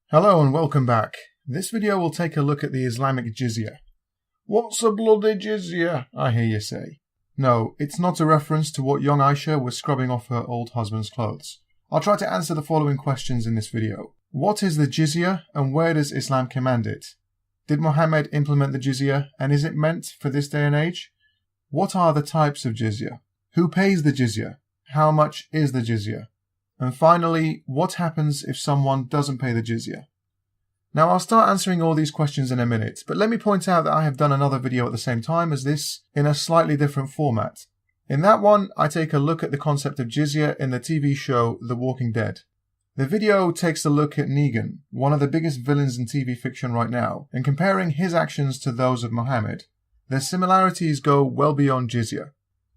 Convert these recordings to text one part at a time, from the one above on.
Hello and welcome back. This video will take a look at the Islamic jizyah. What's a bloody jizyah, I hear you say? No, it's not a reference to what young Aisha was scrubbing off her old husband's clothes. I'll try to answer the following questions in this video. What is the jizyah and where does Islam command it? Did Muhammad implement the jizyah and is it meant for this day and age? What are the types of jizyah? Who pays the jizyah? How much is the jizyah? And finally, what happens if someone doesn't pay the jizyah? Now I'll start answering all these questions in a minute, but let me point out that I have done another video at the same time as this in a slightly different format. In that one, I take a look at the concept of jizyah in the TV show The Walking Dead. The video takes a look at Negan, one of the biggest villains in TV fiction right now, and comparing his actions to those of Muhammad. Their similarities go well beyond jizyah.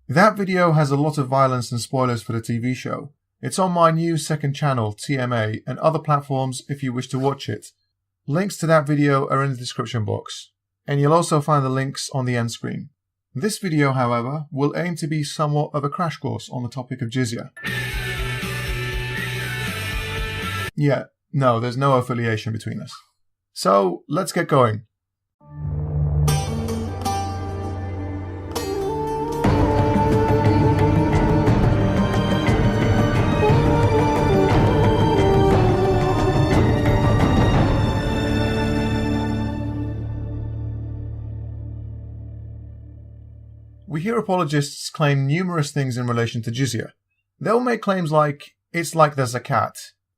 That video has a lot of violence and spoilers for the TV show. It's on my new second channel, TMA, and other platforms if you wish to watch it. Links to that video are in the description box, and you'll also find the links on the end screen. This video, however, will aim to be somewhat of a crash course on the topic of jizyah. Yeah, no, there's no affiliation between us. So, let's get going. We hear apologists claim numerous things in relation to jizyah. They'll make claims like, it's like the zakat.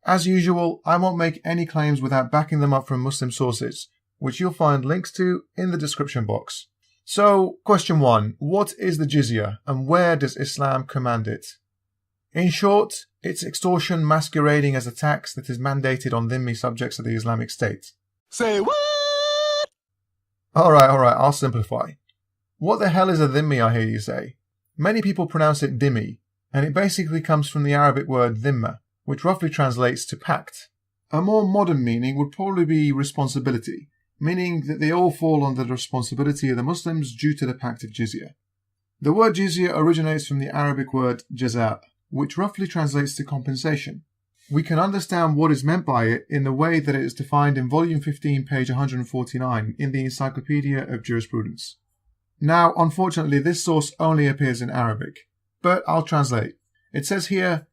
As usual, I won't make any claims without backing them up from Muslim sources, which you'll find links to in the description box. So, question 1. What is the jizyah and where does Islam command it? In short, it's extortion masquerading as a tax that is mandated on dhimmi subjects of the Islamic State. Say what? Alright, I'll simplify. What the hell is a dhimmi, I hear you say? Many people pronounce it dhimmi, and it basically comes from the Arabic word dhimma, which roughly translates to pact. A more modern meaning would probably be responsibility, meaning that they all fall under the responsibility of the Muslims due to the pact of jizyah. The word jizyah originates from the Arabic word jizyah, which roughly translates to compensation. We can understand what is meant by it in the way that it is defined in volume 15, page 149 in the Encyclopedia of Jurisprudence. Now, unfortunately, this source only appears in Arabic, but I'll translate. It says here,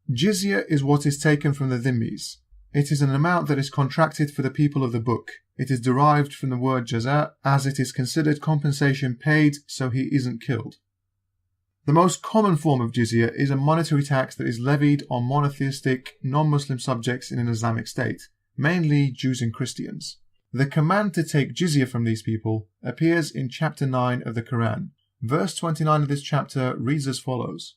jizyah is what is taken from the dhimmis. It is an amount that is contracted for the people of the book. It is derived from the word jazah, as it is considered compensation paid so he isn't killed. The most common form of jizyah is a monetary tax that is levied on monotheistic, non-Muslim subjects in an Islamic state, mainly Jews and Christians. The command to take jizyah from these people appears in chapter 9 of the Quran. Verse 29 of this chapter reads as follows.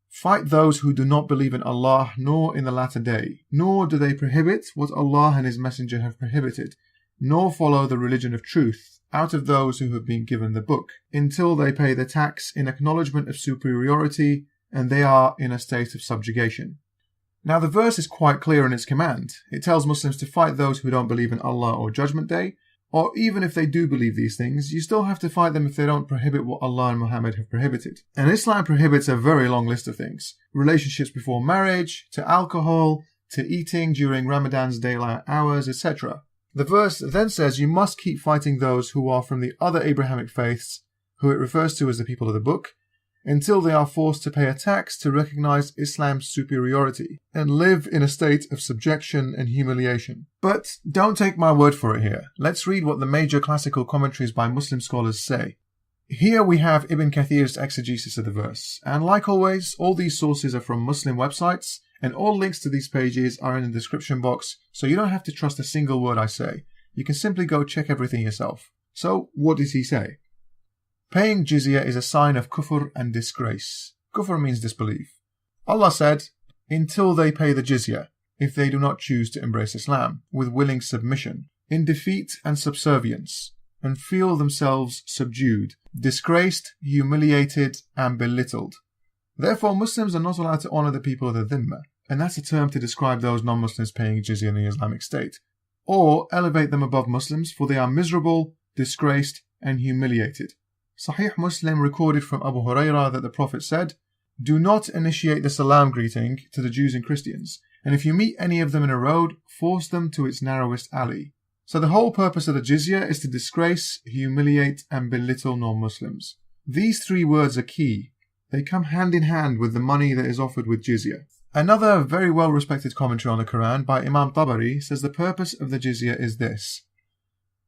Fight those who do not believe in Allah nor in the latter day, nor do they prohibit what Allah and His Messenger have prohibited, nor follow the religion of truth out of those who have been given the book, until they pay the tax in acknowledgement of superiority and they are in a state of subjugation. Now the verse is quite clear in its command. It tells Muslims to fight those who don't believe in Allah or Judgment Day, or even if they do believe these things, you still have to fight them if they don't prohibit what Allah and Muhammad have prohibited. And Islam prohibits a very long list of things. Relationships before marriage, to alcohol, to eating during Ramadan's daylight hours, etc. The verse then says you must keep fighting those who are from the other Abrahamic faiths, who it refers to as the people of the book, until they are forced to pay a tax to recognize Islam's superiority and live in a state of subjection and humiliation. But don't take my word for it here. Let's read what the major classical commentaries by Muslim scholars say. Here we have Ibn Kathir's exegesis of the verse, and like always, all these sources are from Muslim websites, and all links to these pages are in the description box, so you don't have to trust a single word I say. You can simply go check everything yourself. So, what does he say? Paying jizyah is a sign of kufr and disgrace. Kufr means disbelief. Allah said, until they pay the jizyah, if they do not choose to embrace Islam, with willing submission, in defeat and subservience, and feel themselves subdued, disgraced, humiliated, and belittled. Therefore, Muslims are not allowed to honor the people of the dhimma, and that's a term to describe those non-Muslims paying jizyah in the Islamic State, or elevate them above Muslims, for they are miserable, disgraced, and humiliated. Sahih Muslim recorded from Abu Hurairah that the Prophet said, do not initiate the salam greeting to the Jews and Christians, and if you meet any of them in a road, force them to its narrowest alley. So the whole purpose of the jizya is to disgrace, humiliate, and belittle non-Muslims. These three words are key. They come hand in hand with the money that is offered with jizya. Another very well-respected commentary on the Quran by Imam Tabari says the purpose of the jizya is this.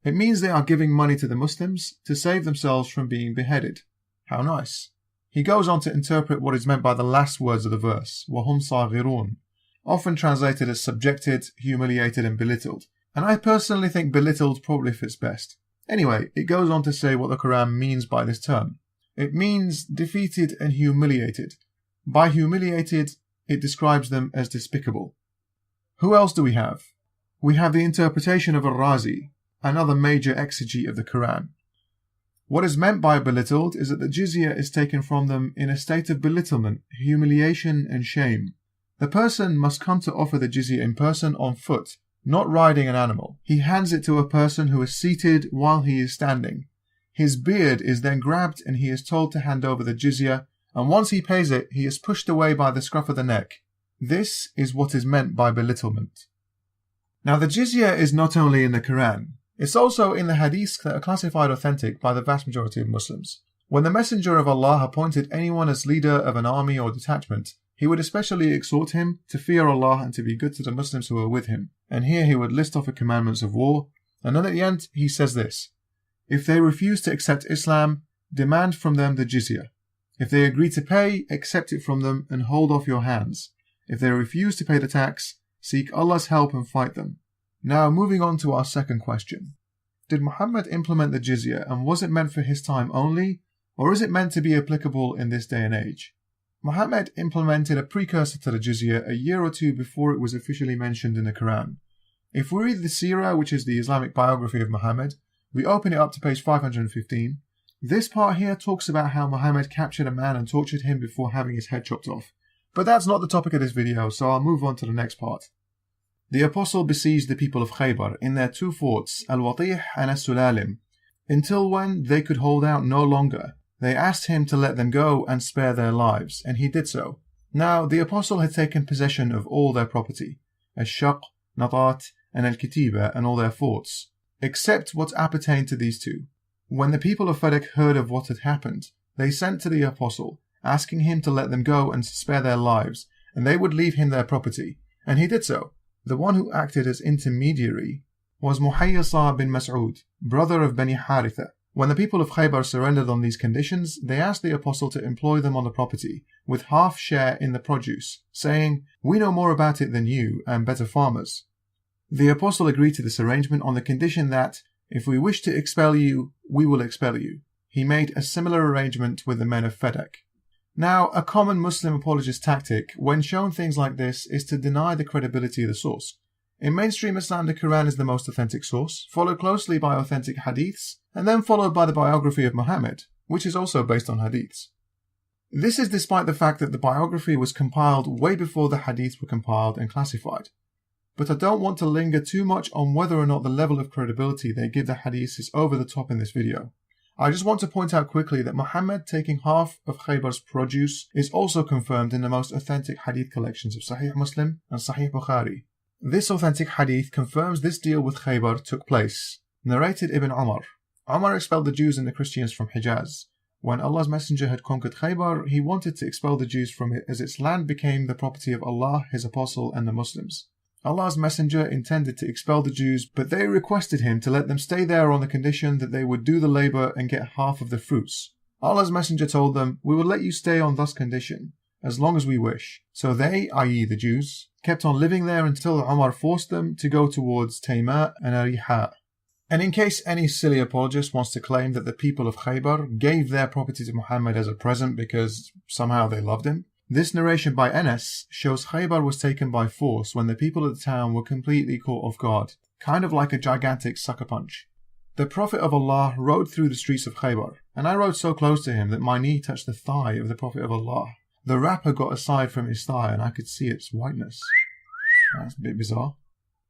It means they are giving money to the Muslims to save themselves from being beheaded. How nice. He goes on to interpret what is meant by the last words of the verse, وَهُمْ صَاغِرُونَ, often translated as subjected, humiliated, and belittled. And I personally think belittled probably fits best. Anyway, it goes on to say what the Quran means by this term. It means defeated and humiliated. By humiliated, it describes them as despicable. Who else do we have? We have the interpretation of Al-Razi, another major exegete of the Quran. What is meant by belittled is that the jizya is taken from them in a state of belittlement, humiliation, and shame. The person must come to offer the jizya in person on foot, not riding an animal. He hands it to a person who is seated while he is standing. His beard is then grabbed and he is told to hand over the jizya, and once he pays it, he is pushed away by the scruff of the neck. This is what is meant by belittlement. Now the jizya is not only in the Quran, it's also in the hadiths that are classified authentic by the vast majority of Muslims. When the Messenger of Allah appointed anyone as leader of an army or detachment, he would especially exhort him to fear Allah and to be good to the Muslims who are with him. And here he would list off the commandments of war, and then at the end he says this: if they refuse to accept Islam, demand from them the jizya. If they agree to pay, accept it from them and hold off your hands. If they refuse to pay the tax, seek Allah's help and fight them. Now moving on to our second question. Did Muhammad implement the jizya, and was it meant for his time only, or is it meant to be applicable in this day and age? Muhammad implemented a precursor to the jizya a year or two before it was officially mentioned in the Quran. If we read the Seerah, which is the Islamic biography of Muhammad, we open it up to page 515. This part here talks about how Muhammad captured a man and tortured him before having his head chopped off. But that's not the topic of this video, so I'll move on to the next part. The Apostle besieged the people of Khaybar in their two forts, Al-Watih and As-Sulalim, until when they could hold out no longer. They asked him to let them go and spare their lives, and he did so. Now, the Apostle had taken possession of all their property, Ash-Shaq, Nadat, and Al-Kitiba, and all their forts, except what appertained to these two. When the people of Fadak heard of what had happened, they sent to the Apostle, asking him to let them go and spare their lives, and they would leave him their property, and he did so. The one who acted as intermediary was Muhayyasa bin Mas'ud, brother of Bani Haritha. When the people of Khaybar surrendered on these conditions, they asked the Apostle to employ them on the property, with half share in the produce, saying, "We know more about it than you, and better farmers." The Apostle agreed to this arrangement on the condition that, if we wish to expel you, we will expel you. He made a similar arrangement with the men of Fadak. Now, a common Muslim apologist tactic, when shown things like this, is to deny the credibility of the source. In mainstream Islam, the Quran is the most authentic source, followed closely by authentic hadiths, and then followed by the biography of Muhammad, which is also based on hadiths. This is despite the fact that the biography was compiled way before the hadiths were compiled and classified. But I don't want to linger too much on whether or not the level of credibility they give the hadiths is over the top in this video. I just want to point out quickly that Muhammad taking half of Khaybar's produce is also confirmed in the most authentic hadith collections of Sahih Muslim and Sahih Bukhari. This authentic hadith confirms this deal with Khaybar took place. Narrated Ibn Umar. Umar expelled the Jews and the Christians from Hijaz. When Allah's Messenger had conquered Khaybar, he wanted to expel the Jews from it as its land became the property of Allah, His Apostle, and the Muslims. Allah's Messenger intended to expel the Jews, but they requested him to let them stay there on the condition that they would do the labor and get half of the fruits. Allah's Messenger told them, "We will let you stay on thus condition, as long as we wish." So they, i.e. the Jews, kept on living there until Umar forced them to go towards Tayma and Ariha. And in case any silly apologist wants to claim that the people of Khaybar gave their property to Muhammad as a present because somehow they loved him, this narration by Anas shows Khaybar was taken by force when the people of the town were completely caught off guard, kind of like a gigantic sucker punch. The Prophet of Allah rode through the streets of Khaybar, and I rode so close to him that my knee touched the thigh of the Prophet of Allah. The wrapper got aside from his thigh and I could see its whiteness. That's a bit bizarre.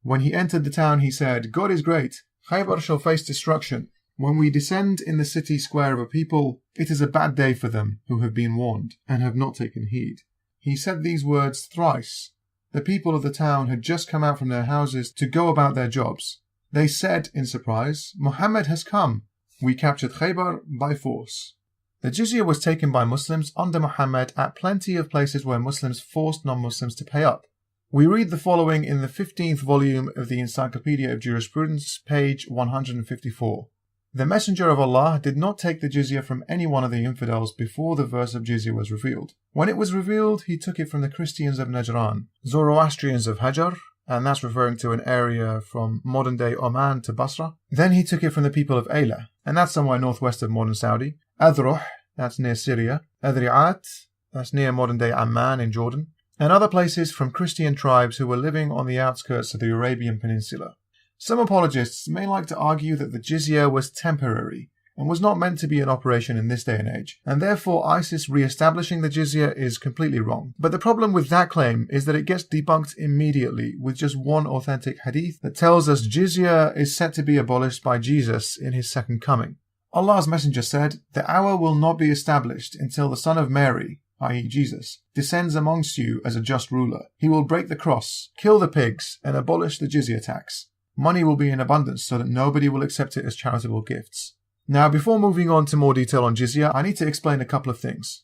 When he entered the town, he said, "God is great. Khaybar shall face destruction. When we descend in the city square of a people, it is a bad day for them who have been warned and have not taken heed." He said these words thrice. The people of the town had just come out from their houses to go about their jobs. They said, in surprise, "Muhammad has come. We captured Khaybar by force." The jizya was taken by Muslims under Muhammad at plenty of places where Muslims forced non-Muslims to pay up. We read the following in the 15th volume of the Encyclopedia of Jurisprudence, page 154. The Messenger of Allah did not take the jizya from any one of the infidels before the verse of jizya was revealed. When it was revealed, he took it from the Christians of Najran, Zoroastrians of Hajar, and that's referring to an area from modern-day Oman to Basra. Then he took it from the people of Ayla, and that's somewhere northwest of modern Saudi. Adruh, that's near Syria. Adri'at, that's near modern-day Amman in Jordan. And other places from Christian tribes who were living on the outskirts of the Arabian Peninsula. Some apologists may like to argue that the jizya was temporary and was not meant to be in operation in this day and age, and therefore ISIS re-establishing the jizya is completely wrong. But the problem with that claim is that it gets debunked immediately with just one authentic hadith that tells us jizya is set to be abolished by Jesus in his second coming. Allah's Messenger said, "The hour will not be established until the son of Mary, i.e. Jesus, descends amongst you as a just ruler. He will break the cross, kill the pigs, and abolish the jizya tax. Money will be in abundance so that nobody will accept it as charitable gifts." Now, before moving on to more detail on jizya, I need to explain a couple of things.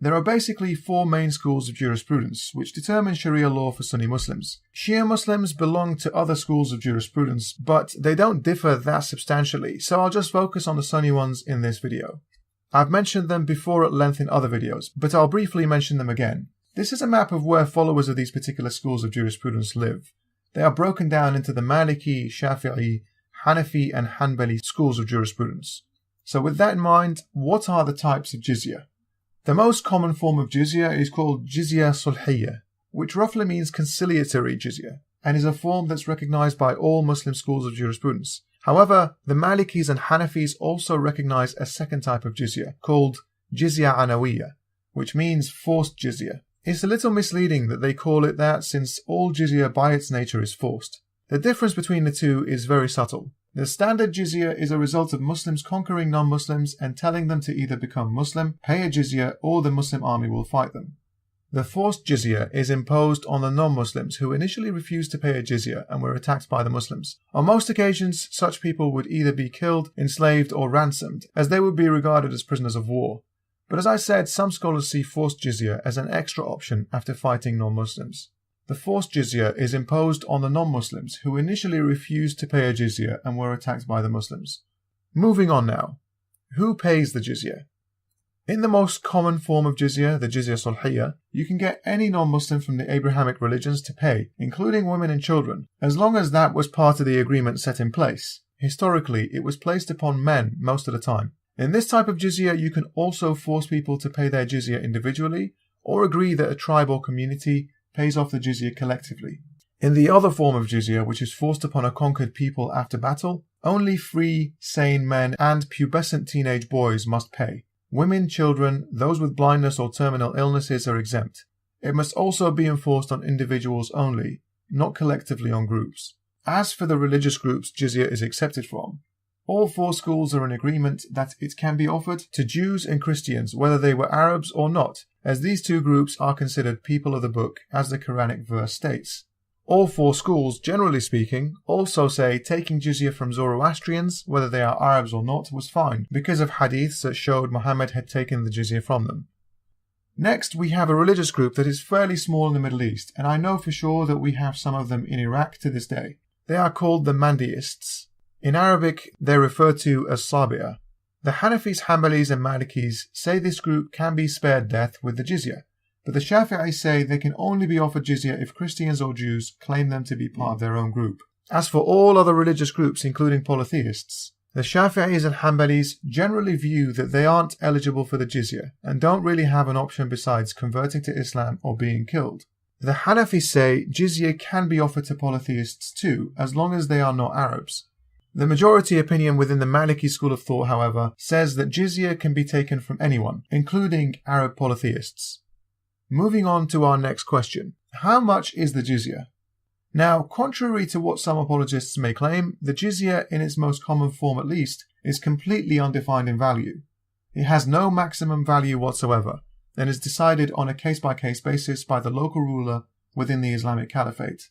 There are basically four main schools of jurisprudence which determine Sharia law for Sunni Muslims. Shia Muslims belong to other schools of jurisprudence, but they don't differ that substantially, so I'll just focus on the Sunni ones in this video. I've mentioned them before at length in other videos, but I'll briefly mention them again. This is a map of where followers of these particular schools of jurisprudence live. They are broken down into the Maliki, Shafi'i, Hanafi and Hanbali schools of jurisprudence. So with that in mind, what are the types of jizya? The most common form of jizya is called jizyah sulhiyya, which roughly means conciliatory jizya, and is a form that's recognized by all Muslim schools of jurisprudence. However, the Malikis and Hanafis also recognize a second type of jizya, called jizyah anawiyya, which means forced jizya. It's a little misleading that they call it that since all jizya by its nature is forced. The difference between the two is very subtle. The standard jizya is a result of Muslims conquering non-Muslims and telling them to either become Muslim, pay a jizya, or the Muslim army will fight them. The forced jizya is imposed on the non-Muslims who initially refused to pay a jizya and were attacked by the Muslims. On most occasions, such people would either be killed, enslaved, or ransomed, as they would be regarded as prisoners of war. But as I said, some scholars see forced jizya as an extra option after fighting non-Muslims. The forced jizya is imposed on the non-Muslims who initially refused to pay a jizya and were attacked by the Muslims. Moving on now. Who pays the jizya? In the most common form of jizya, the jizyah sulhiyya, you can get any non-Muslim from the Abrahamic religions to pay, including women and children, as long as that was part of the agreement set in place. Historically, it was placed upon men most of the time. In this type of jizya, you can also force people to pay their jizya individually, or agree that a tribe or community pays off the jizya collectively. In the other form of jizya, which is forced upon a conquered people after battle, only free, sane men and pubescent teenage boys must pay. Women, children, those with blindness or terminal illnesses are exempt. It must also be enforced on individuals only, not collectively on groups. As for the religious groups jizya is accepted from, all four schools are in agreement that it can be offered to Jews and Christians whether they were Arabs or not, as these two groups are considered people of the book, as the Quranic verse states. All four schools, generally speaking, also say taking jizya from Zoroastrians, whether they are Arabs or not, was fine, because of hadiths that showed Muhammad had taken the jizya from them. Next, we have a religious group that is fairly small in the Middle East, and I know for sure that we have some of them in Iraq to this day. They are called the Mandaists. In Arabic, they're referred to as Sabi'ah. The Hanafis, Hanbalis and Malikis say this group can be spared death with the jizya, but the Shafi'is say they can only be offered jizya if Christians or Jews claim them to be part of their own group. As for all other religious groups, including polytheists, the Shafi'is and Hanbalis generally view that they aren't eligible for the jizya and don't really have an option besides converting to Islam or being killed. The Hanafis say jizya can be offered to polytheists too, as long as they are not Arabs. The majority opinion within the Maliki school of thought, however, says that jizya can be taken from anyone, including Arab polytheists. Moving on to our next question. How much is the jizya? Now, contrary to what some apologists may claim, the jizya, in its most common form at least, is completely undefined in value. It has no maximum value whatsoever, and is decided on a case-by-case basis by the local ruler within the Islamic Caliphate.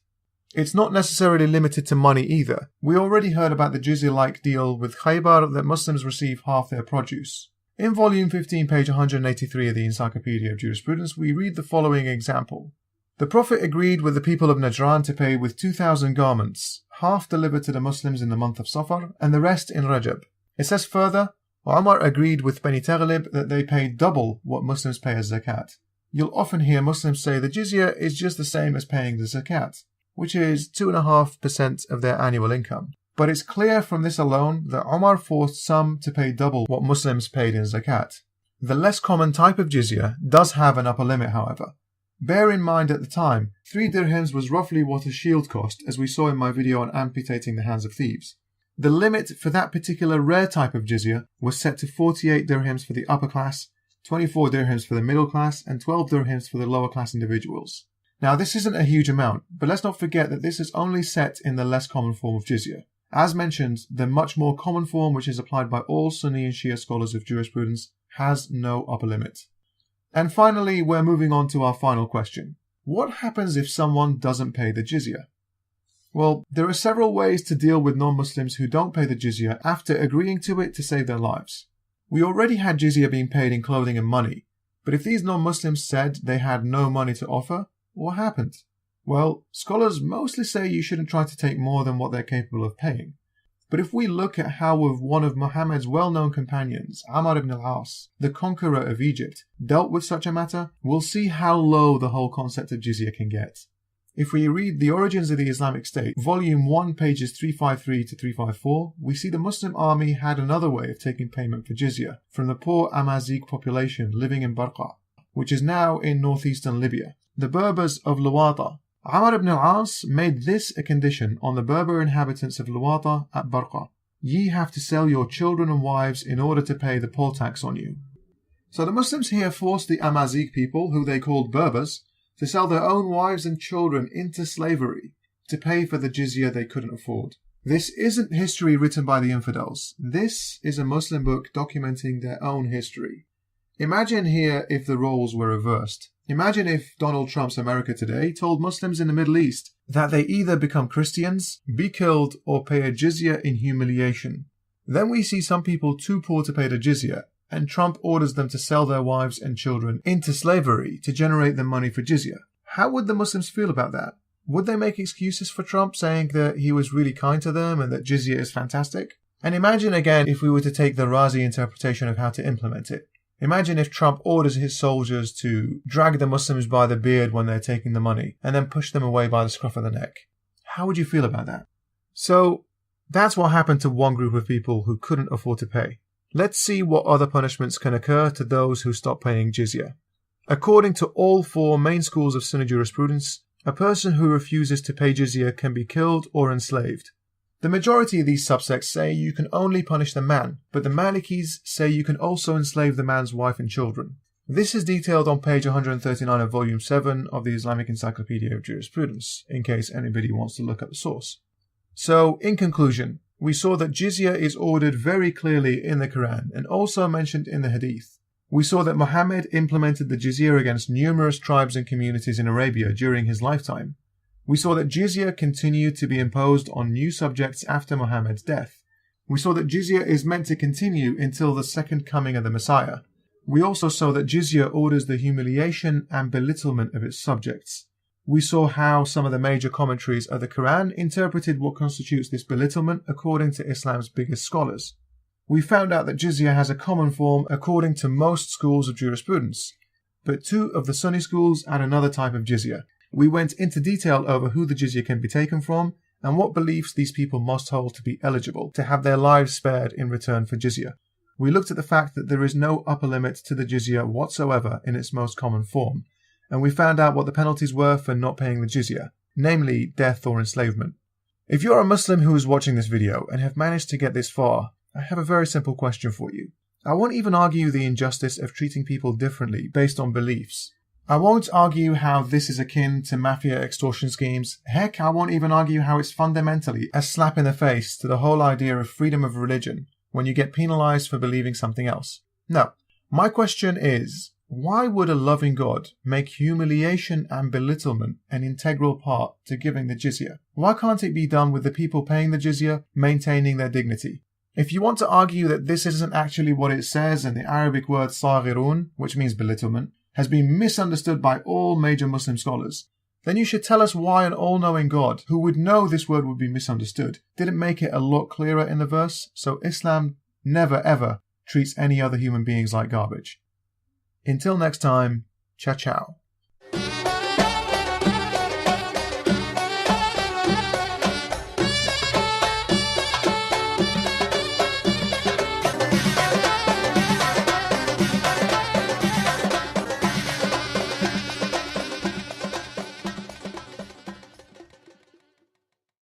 It's not necessarily limited to money either. We already heard about the jizya-like deal with Khaybar that Muslims receive half their produce. In volume 15, page 183 of the Encyclopedia of Jurisprudence, we read the following example. The Prophet agreed with the people of Najran to pay with 2,000 garments, half delivered to the Muslims in the month of Safar, and the rest in Rajab. It says further, Umar agreed with Bani Taghlib that they pay double what Muslims pay as zakat. You'll often hear Muslims say the jizya is just the same as paying the zakat, which is 2.5% of their annual income. But it's clear from this alone that Umar forced some to pay double what Muslims paid in zakat. The less common type of jizya does have an upper limit, however. Bear in mind at the time, 3 dirhams was roughly what a shield cost, as we saw in my video on amputating the hands of thieves. The limit for that particular rare type of jizya was set to 48 dirhams for the upper class, 24 dirhams for the middle class, and 12 dirhams for the lower class individuals. Now this isn't a huge amount, but let's not forget that this is only set in the less common form of jizya. As mentioned, the much more common form, which is applied by all Sunni and Shia scholars of jurisprudence, has no upper limit. And finally, we're moving on to our final question. What happens if someone doesn't pay the jizya? Well, there are several ways to deal with non-Muslims who don't pay the jizya after agreeing to it to save their lives. We already had jizya being paid in clothing and money, but if these non-Muslims said they had no money to offer, what happened? Well, scholars mostly say you shouldn't try to take more than what they're capable of paying. But if we look at how one of Muhammad's well-known companions, Amr ibn al-As, the conqueror of Egypt, dealt with such a matter, we'll see how low the whole concept of jizya can get. If we read The Origins of the Islamic State, volume 1, pages 353 to 354, we see the Muslim army had another way of taking payment for jizya from the poor Amazigh population living in Barqa, which is now in northeastern Libya, the Berbers of Luwata. Amr ibn al-As made this a condition on the Berber inhabitants of Luwata at Barqa. Ye have to sell your children and wives in order to pay the poll tax on you. So the Muslims here forced the Amazigh people, who they called Berbers, to sell their own wives and children into slavery to pay for the jizya they couldn't afford. This isn't history written by the infidels. This is a Muslim book documenting their own history. Imagine here if the roles were reversed. Imagine if Donald Trump's America today told Muslims in the Middle East that they either become Christians, be killed, or pay a jizya in humiliation. Then we see some people too poor to pay the jizya, and Trump orders them to sell their wives and children into slavery to generate the money for jizya. How would the Muslims feel about that? Would they make excuses for Trump, saying that he was really kind to them and that jizya is fantastic? And imagine again if we were to take the Razi interpretation of how to implement it. Imagine if Trump orders his soldiers to drag the Muslims by the beard when they're taking the money and then push them away by the scruff of the neck. How would you feel about that? So, that's what happened to one group of people who couldn't afford to pay. Let's see what other punishments can occur to those who stop paying jizya. According to all 4 main schools of Sunni jurisprudence, a person who refuses to pay jizya can be killed or enslaved. The majority of these subsects say you can only punish the man, but the Malikis say you can also enslave the man's wife and children. This is detailed on page 139 of volume 7 of the Islamic Encyclopedia of Jurisprudence, in case anybody wants to look at the source. So, in conclusion, we saw that jizya is ordered very clearly in the Quran and also mentioned in the Hadith. We saw that Muhammad implemented the jizya against numerous tribes and communities in Arabia during his lifetime. We saw that jizya continued to be imposed on new subjects after Muhammad's death. We saw that jizya is meant to continue until the second coming of the Messiah. We also saw that jizya orders the humiliation and belittlement of its subjects. We saw how some of the major commentaries of the Quran interpreted what constitutes this belittlement according to Islam's biggest scholars. We found out that jizya has a common form according to most schools of jurisprudence, but 2 of the Sunni schools add another type of jizya. We went into detail over who the jizya can be taken from and what beliefs these people must hold to be eligible to have their lives spared in return for jizya. We looked at the fact that there is no upper limit to the jizya whatsoever in its most common form, and we found out what the penalties were for not paying the jizya, namely death or enslavement. If you're a Muslim who is watching this video and have managed to get this far, I have a very simple question for you. I won't even argue the injustice of treating people differently based on beliefs. I won't argue how this is akin to mafia extortion schemes. Heck, I won't even argue how it's fundamentally a slap in the face to the whole idea of freedom of religion when you get penalized for believing something else. No. My question is, Why would a loving God make humiliation and belittlement an integral part to giving the jizyah? Why can't it be done with the people paying the jizyah maintaining their dignity? If you want to argue that this isn't actually what it says and the Arabic word saghirun, which means belittlement, has been misunderstood by all major Muslim scholars, then you should tell us why an all-knowing God, who would know this word would be misunderstood, didn't make it a lot clearer in the verse, so Islam never ever treats any other human beings like garbage. Until next time, ciao ciao.